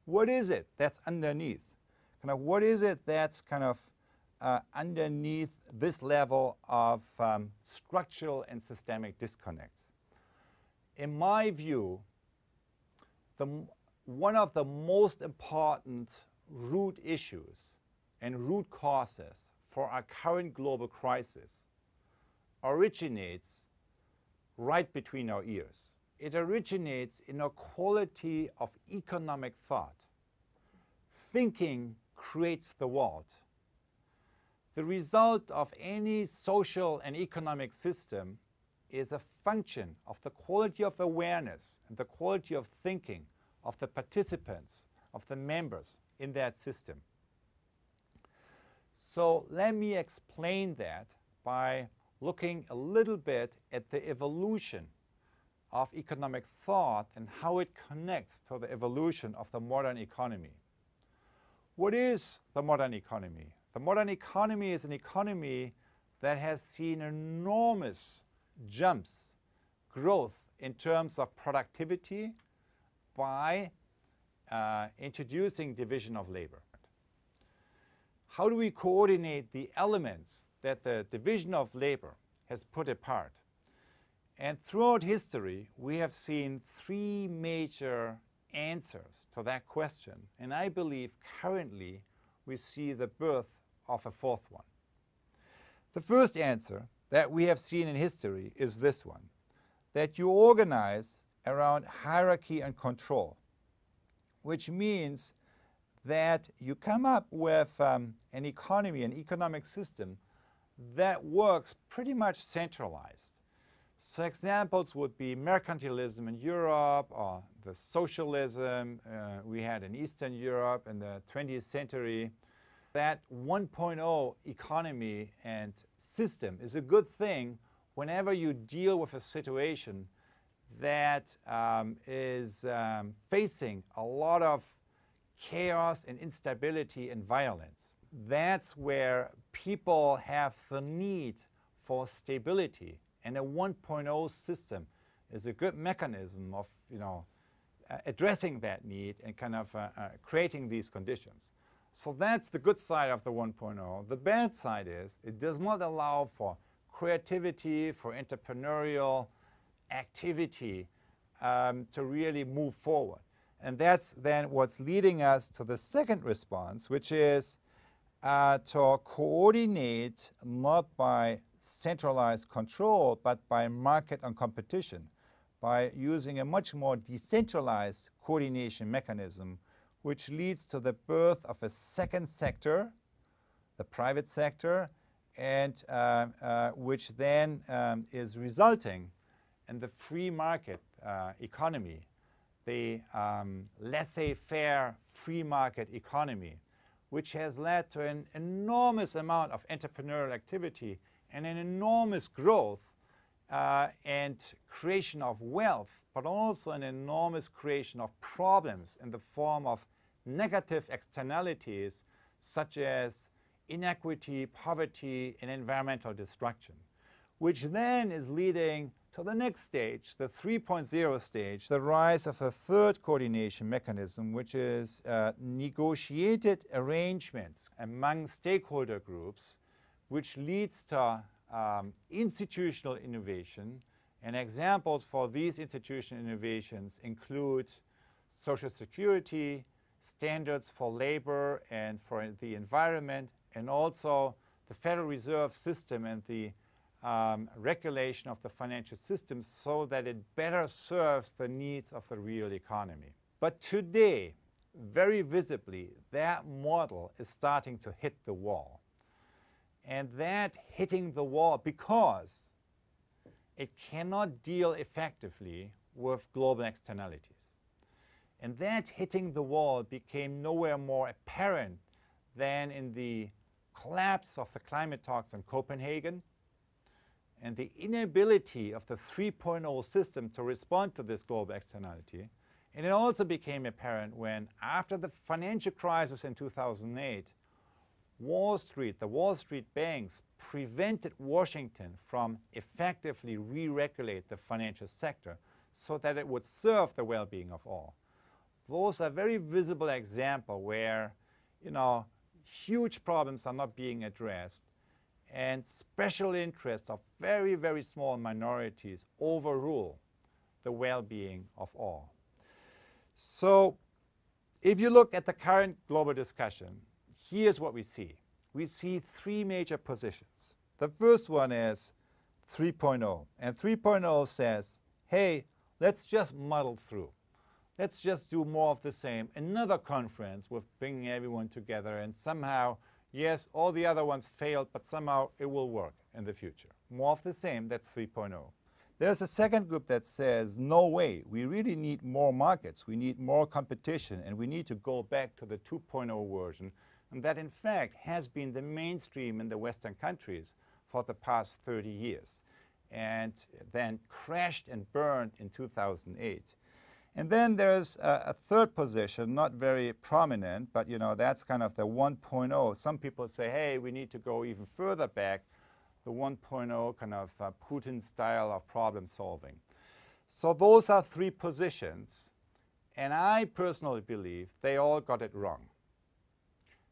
what is it that's underneath? Kind of what is it that's kind of underneath this level of structural and systemic disconnects? In my view, one of the most important root issues and root causes for our current global crisis originates right between our ears. It originates in a quality of economic thought. Thinking creates the world. The result of any social and economic system is a function of the quality of awareness and the quality of thinking of the participants, of the members in that system. So let me explain that by looking a little bit at the evolution of economic thought and how it connects to the evolution of the modern economy. What is the modern economy? The modern economy is an economy that has seen enormous jumps, growth in terms of productivity by introducing division of labor. How do we coordinate the elements that the division of labor has put apart? And throughout history, we have seen three major answers to that question. And I believe currently we see the birth of a fourth one. The first answer that we have seen in history is this one, that you organize around hierarchy and control, which means that you come up with an economy, an economic system that works pretty much centralized. So examples would be mercantilism in Europe, or the socialism we had in Eastern Europe in the 20th century. That 1.0 economy and system is a good thing whenever you deal with a situation that is facing a lot of chaos and instability and violence. That's where people have the need for stability, and a 1.0 system is a good mechanism of, addressing that need and kind of creating these conditions. So that's the good side of the 1.0. The bad side is it does not allow for creativity, for entrepreneurial activity to really move forward. And that's then what's leading us to the second response, which is to coordinate not by centralized control, but by market and competition, by using a much more decentralized coordination mechanism, which leads to the birth of a second sector, the private sector, and which then is resulting in the free market economy, the laissez-faire free market economy, which has led to an enormous amount of entrepreneurial activity and an enormous growth and creation of wealth, but also an enormous creation of problems in the form of negative externalities such as inequity, poverty, and environmental destruction, which then is leading to the next stage, the 3.0 stage, the rise of a third coordination mechanism, which is negotiated arrangements among stakeholder groups, which leads to institutional innovation. And examples for these institutional innovations include social security, standards for labor and for the environment, and also the Federal Reserve System and the regulation of the financial system so that it better serves the needs of the real economy. But today, very visibly, that model is starting to hit the wall. And that hitting the wall because it cannot deal effectively with global externalities. And that hitting the wall became nowhere more apparent than in the collapse of the climate talks in Copenhagen and the inability of the 3.0 system to respond to this global externality. And it also became apparent when, after the financial crisis in 2008, Wall Street, the Wall Street banks prevented Washington from effectively re-regulate the financial sector so that it would serve the well-being of all. those are very visible examples where, huge problems are not being addressed, and special interests of very, very small minorities overrule the well-being of all. So if you look at the current global discussion, here's what we see. We see three major positions. The first one is 3.0. And 3.0 says, hey, let's just muddle through. Let's just do more of the same. Another conference with bringing everyone together, and somehow, yes, all the other ones failed, but somehow it will work in the future. More of the same, that's 3.0. There's a second group that says, no way, we really need more markets, we need more competition, and we need to go back to the 2.0 version. And that, in fact, has been the mainstream in the Western countries for the past 30 years, and then crashed and burned in 2008. And then there's a third position, not very prominent, but that's kind of the 1.0. Some people say, hey, we need to go even further back, the 1.0 kind of Putin style of problem solving. So those are three positions, and I personally believe they all got it wrong,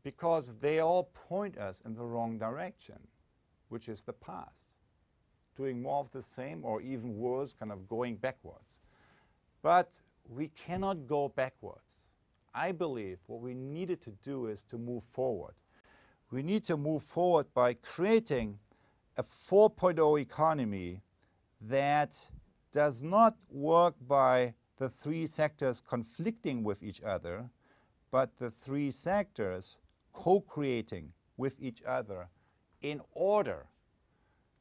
because they all point us in the wrong direction, which is the past, doing more of the same, or even worse, kind of going backwards. But we cannot go backwards. I believe what we needed to do is to move forward. We need to move forward by creating a 4.0 economy that does not work by the three sectors conflicting with each other, but the three sectors co-creating with each other in order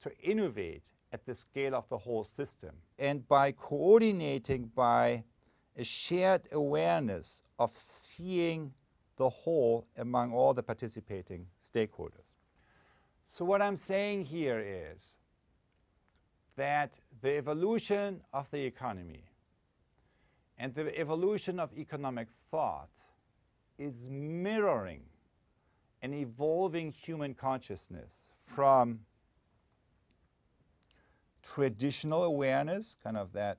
to innovate at the scale of the whole system, and by coordinating by a shared awareness of seeing the whole among all the participating stakeholders. So what I'm saying here is that the evolution of the economy and the evolution of economic thought is mirroring an evolving human consciousness from traditional awareness, kind of that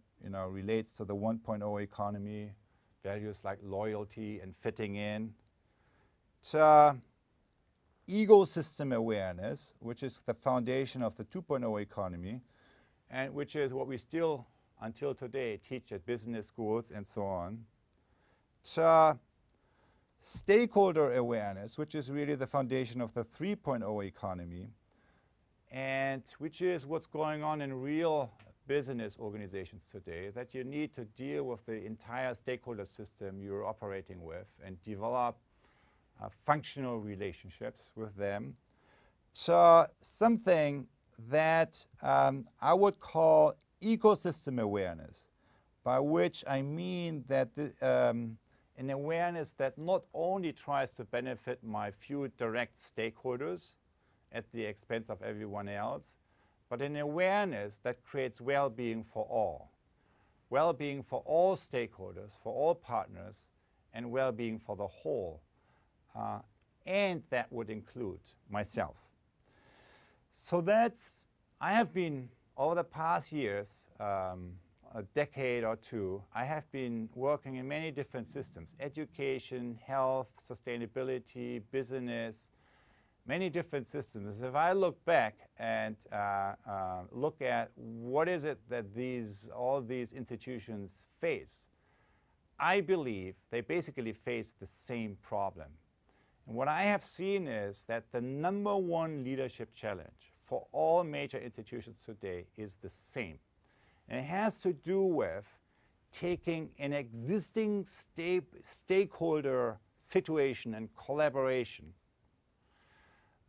relates to the 1.0 economy, values like loyalty and fitting in, to ecosystem awareness, which is the foundation of the 2.0 economy, and which is what we still, until today, teach at business schools and so on, to stakeholder awareness, which is really the foundation of the 3.0 economy, and which is what's going on in real business organizations today, that you need to deal with the entire stakeholder system you're operating with and develop functional relationships with them, to something that I would call ecosystem awareness, by which I mean that an awareness that not only tries to benefit my few direct stakeholders at the expense of everyone else, but an awareness that creates well-being for all. Well-being for all stakeholders, for all partners, and well-being for the whole. And that would include myself. So I have been, over the past years, a decade or two, I have been working in many different systems: education, health, sustainability, business, many different systems. If I look back and look at what is it that all these institutions face, I believe they basically face the same problem. And what I have seen is that the #1 leadership challenge for all major institutions today is the same. And it has to do with taking an existing stakeholder situation and collaboration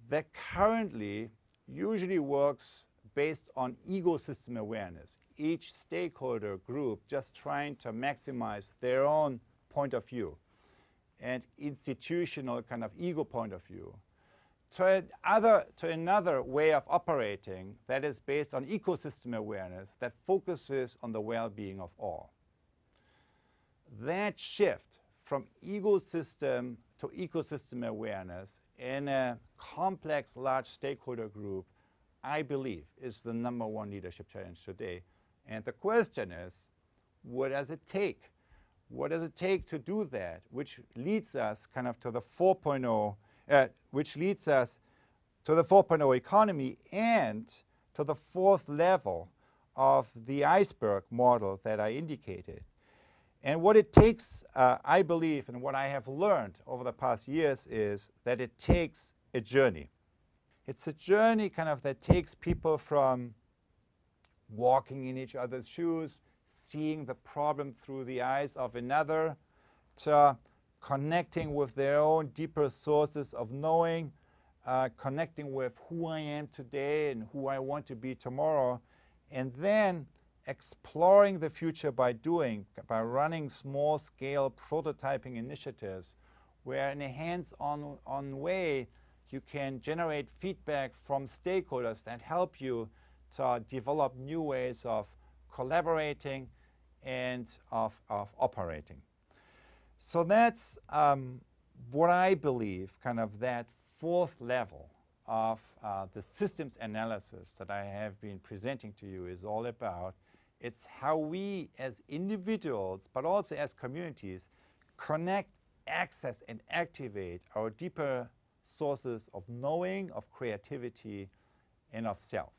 that currently usually works based on ecosystem awareness. Each stakeholder group just trying to maximize their own point of view and institutional kind of ego point of view, to another way of operating that is based on ecosystem awareness that focuses on the well-being of all. That shift from ecosystem to ecosystem awareness in a complex, large stakeholder group, I believe, is the #1 leadership challenge today. And the question is, what does it take? What does it take to do that? Which leads us kind of to the 4.0, which leads us to the 4.0 economy and to the fourth level of the iceberg model that I indicated. And what it takes, I believe, and what I have learned over the past years is that it takes a journey. It's a journey kind of that takes people from walking in each other's shoes, seeing the problem through the eyes of another, to connecting with their own deeper sources of knowing, connecting with who I am today and who I want to be tomorrow, and then exploring the future by running small-scale prototyping initiatives where in a hands-on way you can generate feedback from stakeholders that help you to develop new ways of collaborating and of operating. So that's what I believe kind of that fourth level of the systems analysis that I have been presenting to you is all about. It's how we as individuals, but also as communities, connect, access, and activate our deeper sources of knowing, of creativity, and of self.